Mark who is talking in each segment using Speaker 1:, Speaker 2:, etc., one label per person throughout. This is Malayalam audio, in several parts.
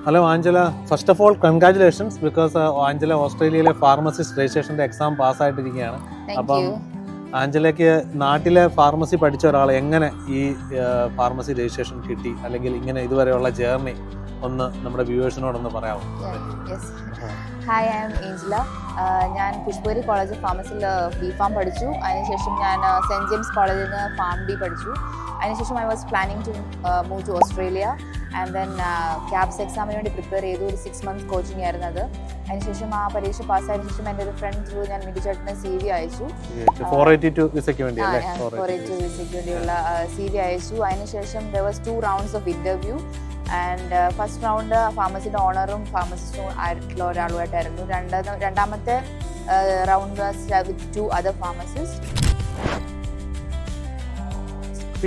Speaker 1: Hello Angela, first of all congratulations because Angela ഓസ്ട്രേലിയയിലെ ഫാർമസിസ്റ്റ് രജിസ്ട്രേഷൻ്റെ എക്സാം പാസ്സായിട്ടിരിക്കുകയാണ്. അപ്പം ആഞ്ചലയ്ക്ക് നാട്ടിലെ ഫാർമസി പഠിച്ച ഒരാൾ എങ്ങനെ ഈ ഫാർമസി രജിസ്ട്രേഷൻ കിട്ടി, അല്ലെങ്കിൽ ഇങ്ങനെ ഇതുവരെയുള്ള ജേർണി ഒന്ന് നമ്മുടെ വ്യൂവേഴ്സിനോടൊന്ന് പറയാമോ?
Speaker 2: Hi, I am Angela. ഞാൻ പുഷ്പഗിരി കോളേജ് ഓഫ് ഫാർമസിയിൽ ബി.ഫാം പഠിച്ചു. അതിനുശേഷം ഞാൻ സെൻറ്റ് ജെയിംസ് കോളേജിൽ നിന്ന് ഫാം.ഡി പഠിച്ചു. അതിനുശേഷം I was planning to move to Australia and then KAPS എക്സാമിന് വേണ്ടി പ്രിപ്പയർ ചെയ്തു. ഒരു 6 months കോച്ചിങ് ആയിരുന്നു അത്. അതിനുശേഷം ആ പരീക്ഷ പാസ്സായതിനു ശേഷം എൻ്റെ ഒരു ഫ്രണ്ട് ത്രൂ ഞാൻ മിനിച്ചേട്ടന് CV അയച്ചു.
Speaker 1: 482 വിസയ്ക്ക് വേണ്ടിയുള്ള
Speaker 2: CV അയച്ചു. അതിനുശേഷം there was 2 rounds of interview and first round ഫാർമസിയുടെ ഓണറും ഫാർമസിസ്റ്റും ആയിട്ടുള്ള ഒരാളുമായിട്ടായിരുന്നു. രണ്ടാമത്തെ round with 2 other pharmacists.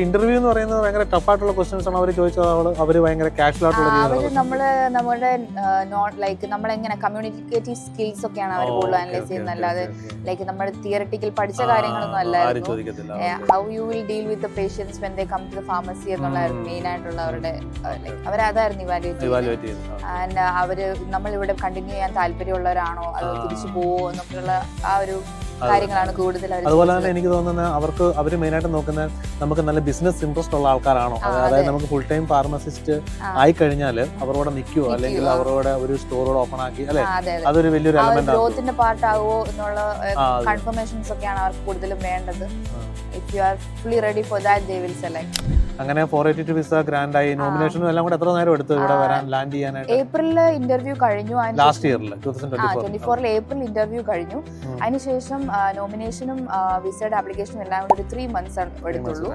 Speaker 1: Interview എന്ന് പറയുന്നത് ഭയങ്കര ടഫായിട്ടുള്ള ക്വസ്റ്റ്യൻസ് ആണ് അവർ ചോദിച്ചത്. അവർ ഭയങ്കര കാഷ്വൽ ആയിട്ടുള്ള
Speaker 2: നമ്മുടെ നോട്ട് ലൈക്ക് നമ്മളെങ്ങനെ കമ്മ്യൂണിക്കേറ്റീവ് സ്കിൽസ് ഒക്കെയാണ് അവർ കൂടുതൽ അനലൈസ് ചെയ്യുന്നത്, അല്ലാതെ ലൈക്ക് നമ്മുടെ തിയററ്റിക്കൽ പഠിച്ച കാര്യങ്ങളൊന്നും അല്ലായിരുന്നു. How you will deal with the patients when they come to the pharmacy എന്നുള്ളതായിരുന്നു മെയിൻ ആയിട്ടുള്ള അവരുടെ അവരതായിരുന്നു ഇവാലുവേറ്റ് ചെയ്യുന്നത്. ആൻഡ് അവര് നമ്മളിവിടെ കണ്ടിന്യൂ ചെയ്യാൻ താല്പര്യമുള്ളവരാണോ അതോ തിരിച്ചു പോവോ എന്നൊക്കെയുള്ള ആ ഒരു കാര്യങ്ങളാണ് കൂടുതൽ.
Speaker 1: അതുപോലെ തന്നെ എനിക്ക് തോന്നുന്നത് അവർ മെയിനായിട്ട് നോക്കുന്നത് നമുക്ക് നല്ല ബിസിനസ് ഇൻട്രസ്റ്റ് ഉള്ള ആൾക്കാരാണോ, അതായത് നമുക്ക് ഫുൾ ടൈം ഫാർമസിസ്റ്റ് ആയി കഴിഞ്ഞാൽ അവരോട് നിൽക്കുവോ, അല്ലെങ്കിൽ അവരോട് ഒരു സ്റ്റോറോട് ഓപ്പൺ ആക്കി, അല്ലെ അതൊരു വലിയൊരു എലമെന്റ്
Speaker 2: ഗ്രോത്തിന്റെ പാർട്ട് ആകുമോ എന്നുള്ള കൺഫർമേഷൻസ് ഒക്കെയാണ് അവർക്ക് കൂടുതലും വേണ്ടത്. If you are fully ready for that, they will select.
Speaker 1: അങ്ങനെ 482 വിസ ഗ്രാൻഡ് ആയി. നോമിനേഷനും എല്ലാം കൂടെ എത്ര നേരം എടുത്തു ഇവിടെ വരാൻ, ലാൻഡ് ചെയ്യാനായിട്ട്?
Speaker 2: ഏപ്രിലിൽ ഇന്റർവ്യൂ കഴിഞ്ഞു.
Speaker 1: ലാസ്റ്റ് ഇയറിൽ 2024
Speaker 2: ഏപ്രിൽ ഇന്റർവ്യൂ കഴിഞ്ഞു. അതിനുശേഷം നോമിനേഷനും വിസയുടെ ആപ്ലിക്കേഷനും എല്ലാം കൂടി ഒരു 3 months എടുത്തുള്ളൂ.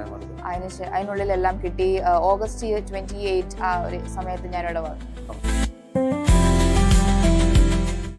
Speaker 2: അതിനുള്ളിൽ എല്ലാം കിട്ടി. ഓഗസ്റ്റ് 28 ആ ഒരു സമയത്ത് ഞാൻ ഇവിടെ വന്നു.